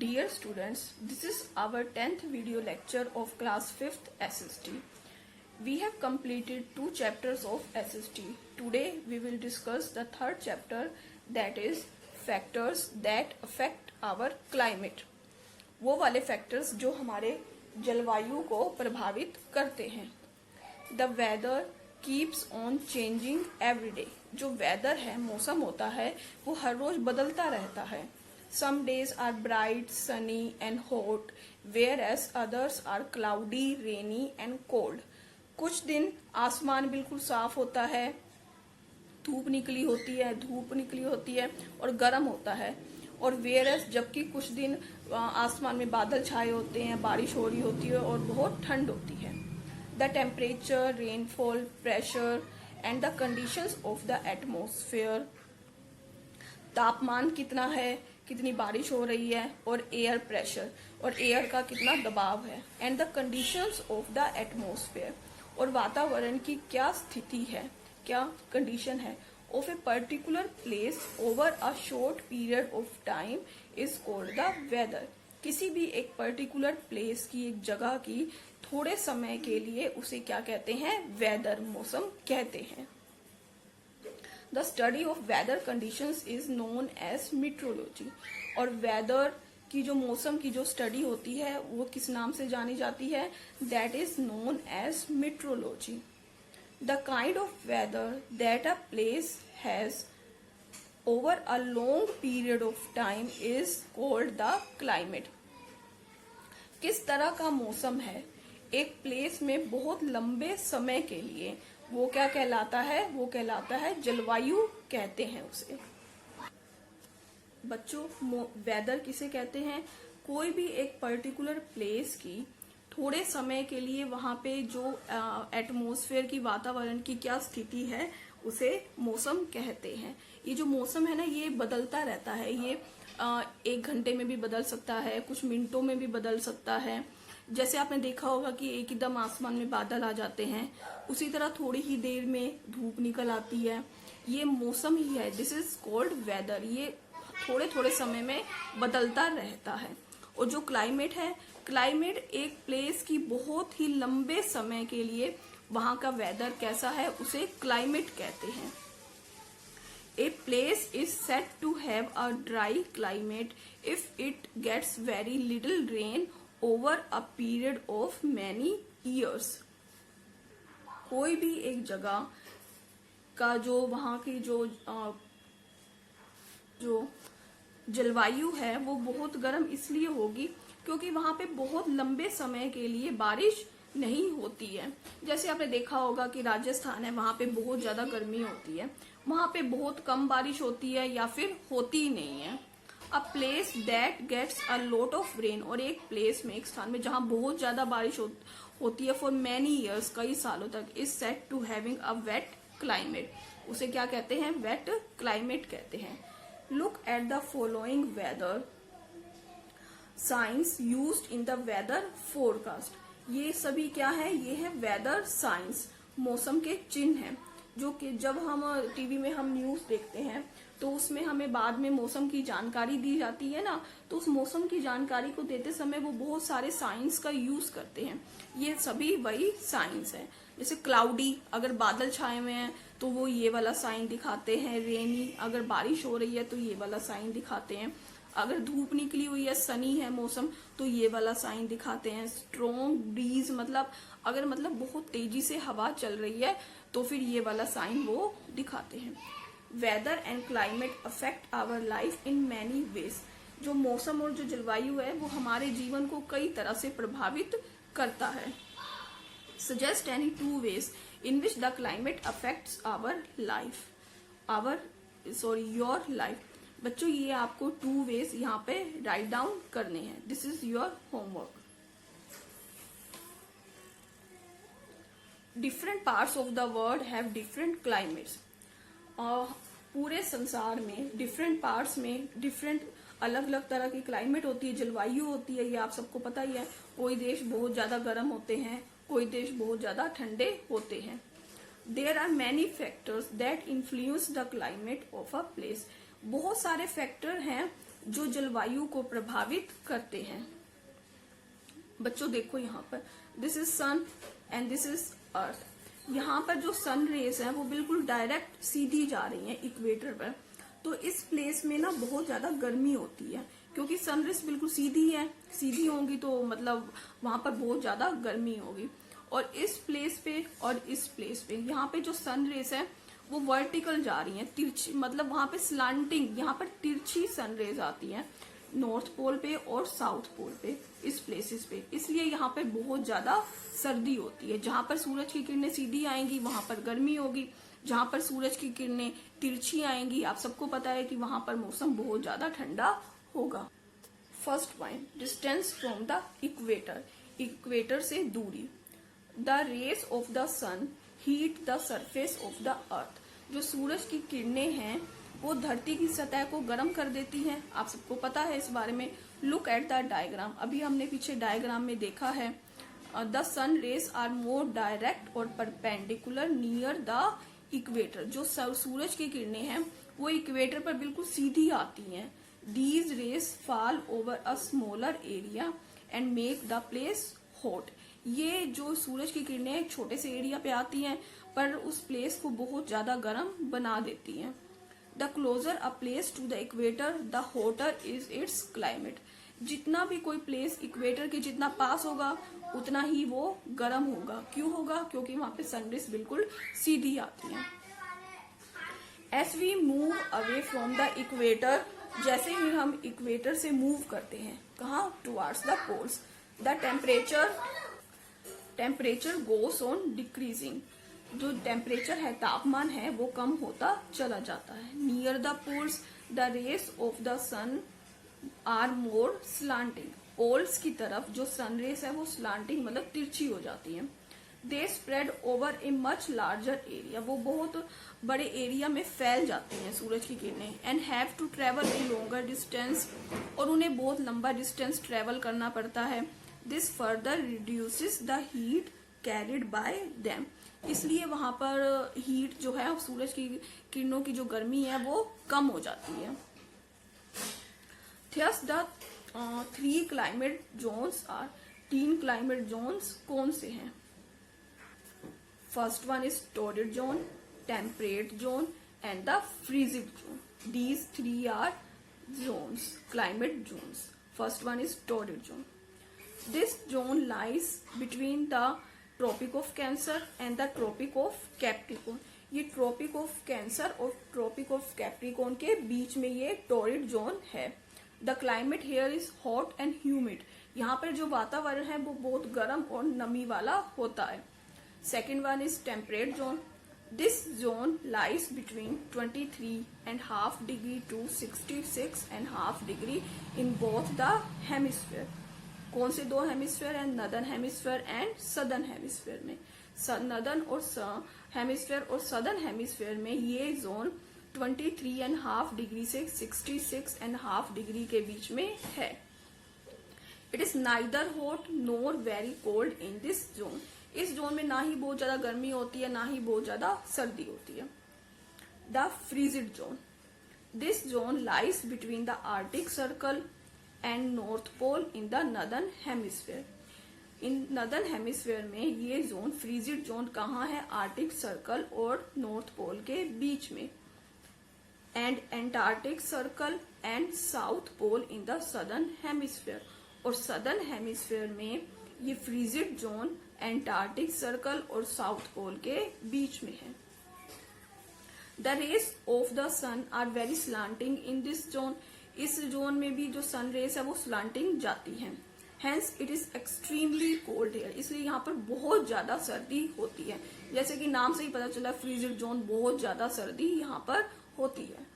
Dear students, this is our 10th video lecture of class 5th SST. We have completed 2 chapters of SST. Today we will discuss the 3rd chapter, that is factors that affect our climate. वो वाले factors जो हमारे जलवायु को प्रभावित करते हैं. The weather keeps on changing every day. जो weather है, मौसम होता है, वो हर रोज बदलता रहता है. Some days are bright, sunny and hot, whereas others are cloudy, rainy and cold. कुछ दिन आसमान बिल्कुल साफ होता है, धूप निकली होती है और गर्म होता है. और whereas जबकि कुछ दिन आसमान में बादल छाए होते हैं, बारिश हो रही होती है और बहुत ठंड होती है. The temperature, rainfall, pressure and the conditions of the atmosphere. तापमान कितना है, कितनी बारिश हो रही है, और एयर प्रेशर और एयर का कितना दबाव है. And the conditions of the atmosphere, और वातावरण की क्या स्थिति है, क्या कंडीशन है of a particular place over a short period of time is called the weather. किसी भी एक पर्टिकुलर प्लेस की, एक जगह की थोड़े समय के लिए उसे क्या कहते हैं, वेदर, मौसम कहते हैं. The study of weather conditions is known as meteorology. और weather की जो मौसम की जो स्टडी होती है वो किस नाम से जानी जाती है, that is known as meteorology. The kind of weather that a place has over a long period of time is called the climate. किस तरह का मौसम है एक प्लेस में बहुत लंबे समय के लिए, वो क्या कहलाता है, वो कहलाता है जलवायु कहते हैं उसे. बच्चों, वेदर किसे कहते हैं, कोई भी एक पर्टिकुलर प्लेस की थोड़े समय के लिए वहां पे जो एटमॉस्फेयर की, वातावरण की क्या स्थिति है उसे मौसम कहते हैं. ये जो मौसम है ना, ये बदलता रहता है. ये 1 घंटे में भी बदल सकता है, कुछ मिनटों में भी बदल सकता है. जैसे आपने देखा होगा कि एकदम आसमान में बादल आ जाते हैं, उसी तरह थोड़ी ही देर में धूप निकल आती है. ये मौसम ही है, दिस इज कॉल्ड वेदर. ये थोड़े थोड़े समय में बदलता रहता है. और जो क्लाइमेट है, क्लाइमेट एक प्लेस की बहुत ही लंबे समय के लिए वहां का वेदर कैसा है उसे क्लाइमेट कहते हैं. A place is said to have a dry climate if it gets very little rain over a period of many years. कोई भी एक जगह का जो वहां की जो जलवायु है वो बहुत गर्म इसलिए होगी क्योंकि वहां पे बहुत लंबे समय के लिए बारिश नहीं होती है. जैसे आपने देखा होगा कि राजस्थान है, वहां पे बहुत ज्यादा गर्मी होती है, वहां पे बहुत कम बारिश होती है या फिर होती ही नहीं है. A place that gets a lot of rain, और एक प्लेस में, एक स्थान में जहां बहुत ज्यादा बारिश होती है फॉर मैनी ईयर्स, कई सालों तक, is said to having a wet climate. उसे क्या कहते हैं, वेट क्लाइमेट कहते हैं. Look at the following weather science used in the weather forecast. ये सभी क्या है, ये है वेदर साइंस, मौसम के चिन्ह हैं, जो कि जब हम टीवी में हम न्यूज देखते हैं तो उसमें हमें बाद में मौसम की जानकारी दी जाती है ना, तो उस मौसम की जानकारी को देते समय वो बहुत सारे साइंस का यूज करते हैं. ये सभी वही साइंस है. जैसे क्लाउडी, अगर बादल छाए हुए हैं तो वो ये वाला साइन दिखाते हैं. रेनी, अगर बारिश हो रही है तो ये वाला साइन दिखाते हैं. अगर धूप निकली हुई है, सनी है मौसम, तो ये वाला साइन दिखाते हैं. स्ट्रॉन्ग ब्रीज, मतलब अगर बहुत तेजी से हवा चल रही है तो फिर ये वाला साइन वो दिखाते हैं. Weather and climate affect our life in many ways. जो मौसम और जो जलवायु है वो हमारे जीवन को कई तरह से प्रभावित करता है. Suggest any 2 ways in which the climate affects our life, your life. बच्चों, ये आपको 2 ways यहाँ पे राइट डाउन करने हैं. This is your homework. Different parts of the world have different climates. पूरे संसार में डिफरेंट पार्ट्स में डिफरेंट, अलग अलग तरह की क्लाइमेट होती है, जलवायु होती है. ये आप सबको पता ही है. कोई देश बहुत ज्यादा गर्म होते हैं, कोई देश बहुत ज्यादा ठंडे होते हैं. There are many factors that influence the climate of a place. बहुत सारे फैक्टर हैं जो जलवायु को प्रभावित करते हैं। बच्चों देखो यहाँ पर this is sun and this is earth. यहाँ पर जो सन रेज है वो बिल्कुल डायरेक्ट सीधी जा रही है इक्वेटर पर। तो इस प्लेस में ना बहुत ज्यादा गर्मी होती है, क्योंकि सन रेज बिल्कुल सीधी है, सीधी होंगी तो मतलब वहां पर बहुत ज्यादा गर्मी होगी। और इस प्लेस पे और इस प्लेस पे यहाँ पे जो सन रेज है वो वर्टिकल जा रही है, तिरछी, मतलब वहां पे स्लांटिंग, यहाँ पर तिरछी सन रेज आती है नॉर्थ पोल पे और साउथ पोल पे, इस प्लेसेस पे। इसलिए यहाँ पे बहुत ज्यादा सर्दी होती है। जहां पर सूरज की किरणें सीधी आएंगी वहां पर गर्मी होगी, जहां पर सूरज की किरणें तिरछी आएंगी आप सबको पता है कि वहां पर मौसम बहुत ज्यादा ठंडा होगा। First point, distance from the equator, equator से दूरी। The rays of the sun heat the surface of the earth, जो सूरज की किरणें हैं वो धरती की सतह को गर्म कर देती हैं, आप सबको पता है इस बारे में। लुक एट द डायग्राम, अभी हमने पीछे डायग्राम में देखा है। The sun rays are more direct और परपेंडिकुलर नियर द इक्वेटर, जो सूरज की किरणें हैं वो इक्वेटर पर बिल्कुल सीधी आती हैं। These rays fall over a smaller area and make the place hot. ये जो सूरज की किरणें एक छोटे से एरिया पे आती हैं पर उस प्लेस को बहुत ज्यादा गर्म बना देती हैं। The closer a place to the equator the hotter is its climate. जितना भी कोई प्लेस इक्वेटर के जितना पास होगा उतना ही वो गर्म होगा। क्यों होगा? क्योंकि वहां पे सनरेज बिल्कुल सीधी आती है। As we move away from the equator, जैसे ही हम इक्वेटर से मूव करते हैं कहाँ, towards the poles, the temperature goes on decreasing. जो टेम्परेचर है, तापमान है, वो कम होता चला जाता है। Near the poles the rays of the sun are more slanting. Poles की तरफ जो सन रेस है वो स्लांटिंग मतलब तिरछी हो जाती है। They spread over a much larger area, वो बहुत बड़े एरिया में फैल जाती हैं सूरज की किरणें। And have to travel a longer distance, और उन्हें बहुत लंबा डिस्टेंस ट्रेवल करना पड़ता है। This further reduces the heat carried by them, इसलिए वहां पर हीट जो है सूरज की किरणों की जो गर्मी है वो कम हो जाती है। Thus the 3 climate zones are, 3 climate zones कौन से हैं? First one is torrid zone, temperate zone and the frigid zone. These 3 are zones, climate zones. First one is torrid zone. This zone lies between the Tropic of Cancer and the Tropic of Capricorn. ये Tropic of Cancer और Tropic of Capricorn के बीच में ये torrid zone है। The climate here is hot and humid. यहाँ पर जो वातावरण है वो बहुत गर्म और नमी वाला होता है। Second one is temperate zone. This zone lies between 23.5 degree to 66.5 degree in both the hemisphere. कौन से 2 हेमिस्फीयर है? Northern hemisphere and southern hemisphere में। नदर्न और हेमिस्फीयर और सदर्न हेमिस्फीयर में ये जोन 23.5 डिग्री से 66.5 डिग्री के बीच में है। It is neither hot NOR very cold in this zone. इस जोन में ना ही बहुत ज्यादा गर्मी होती है ना ही बहुत ज्यादा सर्दी होती है। The frigid zone, this zone lies between the Arctic Circle and North Pole in the northern hemisphere. In northern hemisphere में ये जोन फ्रीजिड जोन कहाँ है? आर्टिक सर्कल और नॉर्थ पोल के बीच में। And Antarctic Circle and South Pole in the southern hemisphere. और southern hemisphere में ये फ्रीजिड जोन एंटार्क्टिक सर्कल और साउथ पोल के बीच में है। The rays of the sun are very slanting in this zone. इस जोन में भी जो सन रेस है वो स्लांटिंग जाती है। Hence it is extremely cold here, इसलिए यहाँ पर बहुत ज्यादा सर्दी होती है। जैसे कि नाम से ही पता चला फ्रीजिड जोन, बहुत ज्यादा सर्दी यहाँ पर होती है।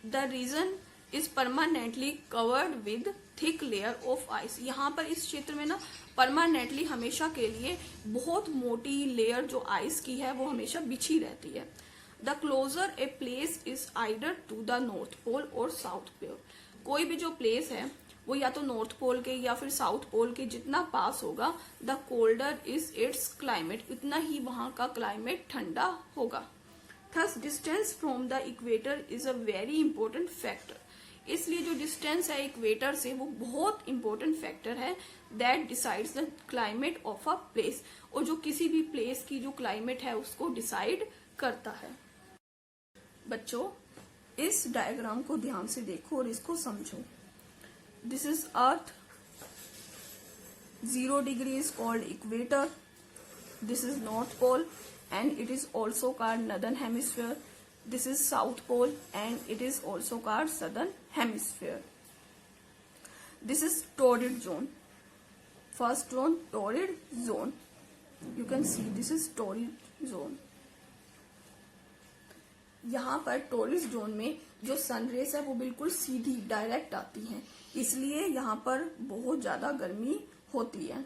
The region is permanently covered with thick layer of ice. यहाँ पर इस क्षेत्र में ना परमानेंटली हमेशा के लिए बहुत मोटी लेयर जो आइस की है वो हमेशा बिछी रहती है। The closer a place is either to the North Pole और साउथ पोल। कोई भी जो प्लेस है वो या तो नॉर्थ पोल के या फिर साउथ पोल के जितना पास होगा, the colder is its climate, उतना ही वहां का क्लाइमेट ठंडा होगा। Thus distance from the equator is a very important factor. इसलिए जो डिस्टेंस है इक्वेटर से वो बहुत इंपॉर्टेंट फैक्टर है that decides the climate of a place, और जो किसी भी प्लेस की जो क्लाइमेट है उसको डिसाइड करता है। बच्चों, इस डायग्राम को ध्यान से देखो और इसको समझो। This is earth, 0 degree is called equator. This is North Pole and it is also called Northern Hemisphere. This is South Pole and it is also called Southern Hemisphere. This is torrid zone. First zone, torrid zone. You can see this is torrid zone. यहाँ पर torrid zone में जो sun rays है वो बिल्कुल सीधी direct आती हैं, इसलिए यहाँ पर बहुत ज्यादा गर्मी होती है।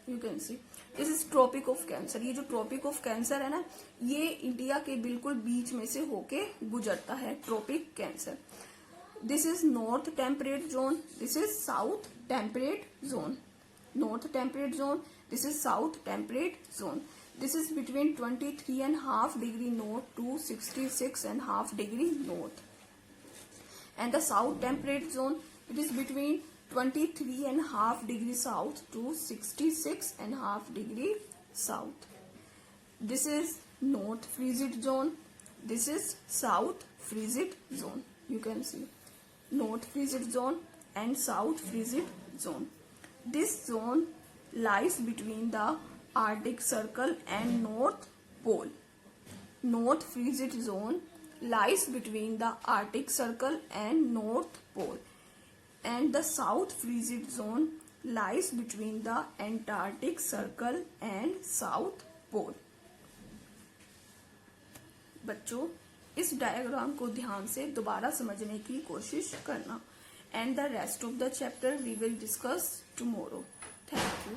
You can see this is Tropic of Cancer. ये जो ट्रॉपिक ऑफ कैंसर है ना, ये इंडिया के बिल्कुल बीच में से होके गुजरता है, Tropic Cancer. This is north temperate zone, this is south temperate zone. North temperate zone, this is south temperate zone. This is between 23.5 degree north to 66.5 degree north. And the south temperate zone, it is between 23.5 degree south to 66.5 degree south. This is north frigid zone. This is south frigid zone. You can see north frigid zone and south frigid zone. This zone lies between the Arctic Circle and North Pole. North frigid zone lies between the Arctic Circle and North Pole, and the South frigid zone lies between the Antarctic Circle and South Pole. बच्चों, इस diagram को ध्यान से दोबारा समझने की कोशिश करना, and the rest of the chapter we will discuss tomorrow. Thank you.